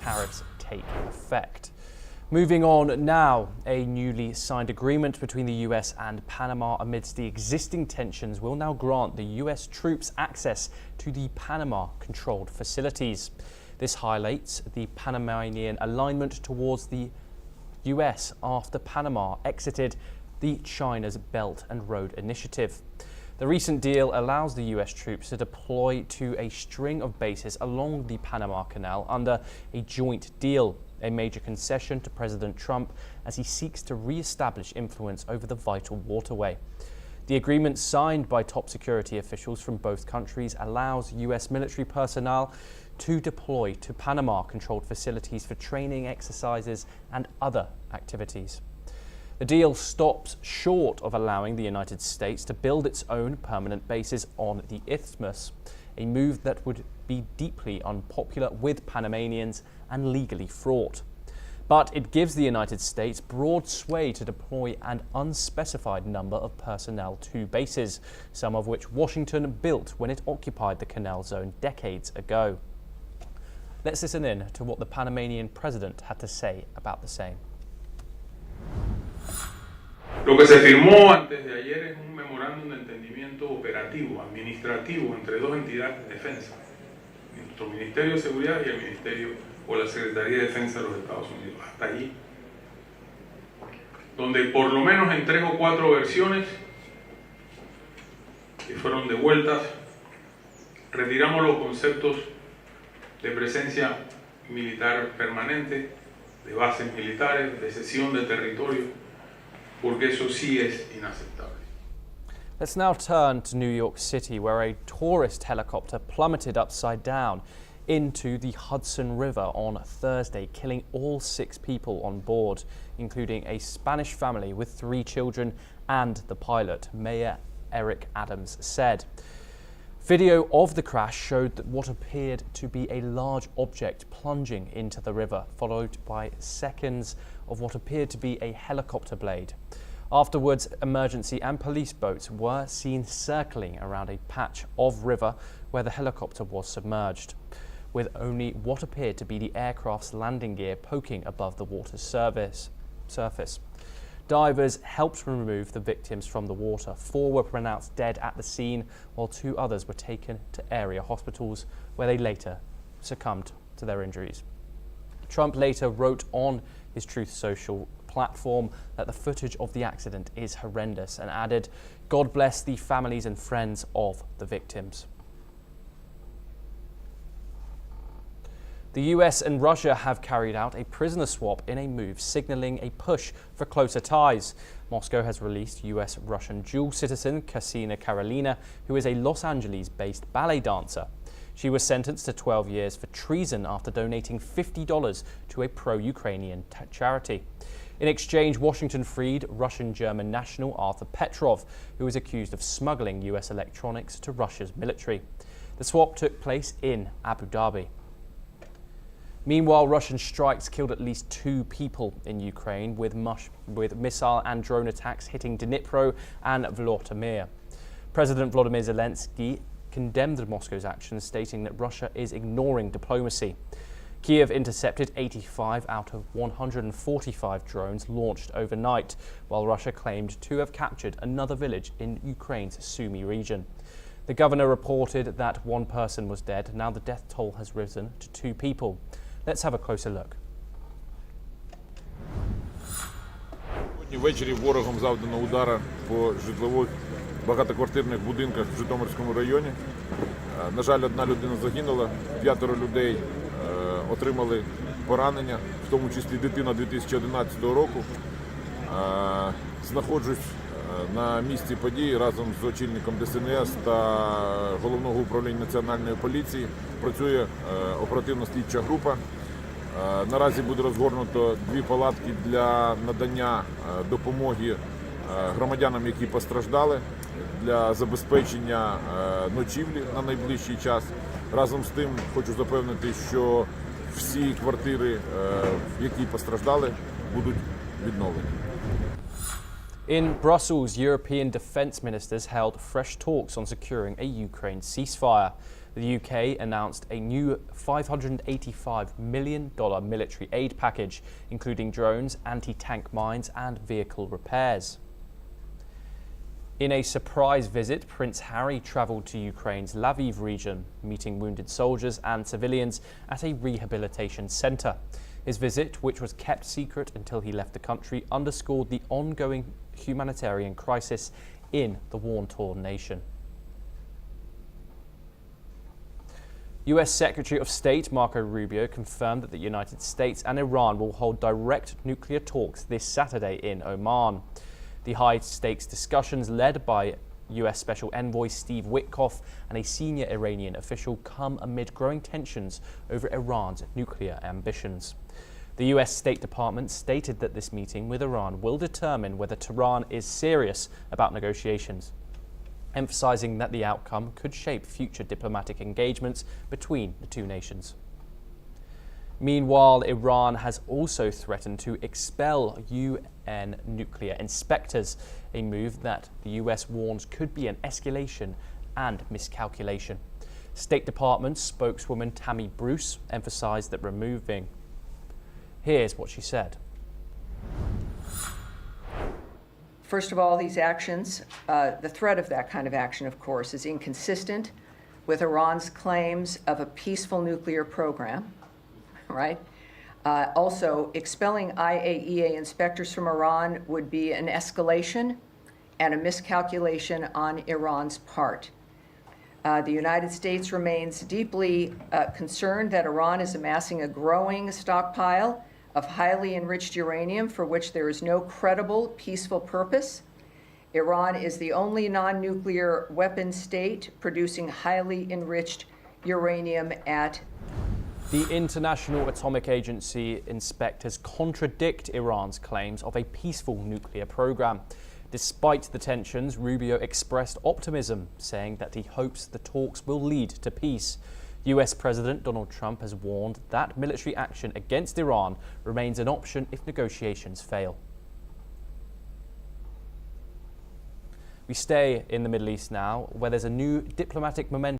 tariffs take effect. Moving on now, a newly signed agreement between the US and Panama amidst the existing tensions will now grant the US troops access to the Panama-controlled facilities. This highlights the Panamanian alignment towards the US after Panama exited the China's Belt and Road Initiative. The recent deal allows the US troops to deploy to a string of bases along the Panama Canal under a joint deal, a major concession to President Trump as he seeks to re-establish influence over the vital waterway. The agreement, signed by top security officials from both countries, allows US military personnel to deploy to Panama-controlled facilities for training, exercises and other activities. The deal stops short of allowing the United States to build its own permanent bases on the isthmus, a move that would be deeply unpopular with Panamanians and legally fraught. But it gives the United States broad sway to deploy an unspecified number of personnel to bases, some of which Washington built when it occupied the Canal Zone decades ago. Let's listen in to what the Panamanian president had to say about the same. Lo que se firmó antes de ayer es un memorándum de entendimiento operativo, administrativo, entre dos entidades de defensa, nuestro Ministerio de Seguridad y el Ministerio o la Secretaría de Defensa de los Estados Unidos. Hasta allí, donde por lo menos en 3 o 4 versiones que fueron devueltas, retiramos los conceptos de presencia militar permanente, de bases militares, de cesión de territorio, porque eso sí es inaceptable. Let's now turn to New York City, where a tourist helicopter plummeted upside down into the Hudson River on Thursday, killing all 6 people on board, including a Spanish family with 3 children and the pilot, Mayor Eric Adams said. Video of the crash showed that what appeared to be a large object plunging into the river, followed by seconds of what appeared to be a helicopter blade. Afterwards, emergency and police boats were seen circling around a patch of river where the helicopter was submerged, with only what appeared to be the aircraft's landing gear poking above the water's surface. Divers helped remove the victims from the water. 4 were pronounced dead at the scene, while 2 others were taken to area hospitals, where they later succumbed to their injuries. Trump later wrote on his Truth Social platform that the footage of the accident is horrendous and added, "God bless the families and friends of the victims." The US and Russia have carried out a prisoner swap in a move signaling a push for closer ties. Moscow has released US-Russian dual citizen Kassina Karolina, who is a Los Angeles-based ballet dancer. She was sentenced to 12 years for treason after donating $50 to a pro-Ukrainian charity. In exchange, Washington freed Russian-German national Arthur Petrov, who was accused of smuggling US electronics to Russia's military. The swap took place in Abu Dhabi. Meanwhile, Russian strikes killed at least 2 people in Ukraine, with missile and drone attacks hitting Dnipro and Vladimir. President Volodymyr Zelensky condemned Moscow's actions, stating that Russia is ignoring diplomacy. Kiev intercepted 85 out of 145 drones launched overnight, while Russia claimed to have captured another village in Ukraine's Sumy region. The governor reported that 1 person was dead. Now the death toll has risen to 2 people. Let's have a closer look. Сьогодні ввечері ворогом завдано удара по житлових багатоквартирних будинках в Житомирському районі. На жаль, 1 людина загинула, 5 людей отримали поранення, в тому числі дитина 2011 року. Знаходжусь на місці події разом з очільником ДСНС та Головного управління Національної поліції. Працює оперативно-слідча група. Наразі буде розгорнуто 2 палатки для надання допомоги громадянам, які постраждали, для забезпечення ночівлі на найближчий час. Разом з тим хочу запевнити, що всі квартири, які постраждали, будуть відновлені. In Brussels, European defence ministers held fresh talks on securing a Ukraine ceasefire. The UK announced a new $585 million military aid package, including drones, anti-tank mines and vehicle repairs. In a surprise visit, Prince Harry travelled to Ukraine's Lviv region, meeting wounded soldiers and civilians at a rehabilitation centre. His visit, which was kept secret until he left the country, underscored the ongoing humanitarian crisis in the war-torn nation. US Secretary of State Marco Rubio confirmed that the United States and Iran will hold direct nuclear talks this Saturday in Oman. The high-stakes discussions led by US Special Envoy Steve Witkoff and a senior Iranian official come amid growing tensions over Iran's nuclear ambitions. The US State Department stated that this meeting with Iran will determine whether Tehran is serious about negotiations, emphasizing that the outcome could shape future diplomatic engagements between the two nations. Meanwhile, Iran has also threatened to expel UN nuclear inspectors, a move that the US warns could be an escalation and miscalculation. State Department spokeswoman Tammy Bruce emphasized that removing. Here's what she said. First of all, these actions, the threat of that kind of action, of course, is inconsistent with Iran's claims of a peaceful nuclear program, right? Also, expelling IAEA inspectors from Iran would be an escalation and a miscalculation on Iran's part. The United States remains deeply concerned that Iran is amassing a growing stockpile of highly enriched uranium for which there is no credible peaceful purpose. Iran is the only non-nuclear weapon state producing highly enriched uranium at. The International Atomic Agency inspectors contradict Iran's claims of a peaceful nuclear program. Despite the tensions, Rubio expressed optimism, saying that he hopes the talks will lead to peace. US President Donald Trump has warned that military action against Iran remains an option if negotiations fail. We stay in the Middle East now, where there's a new diplomatic momentum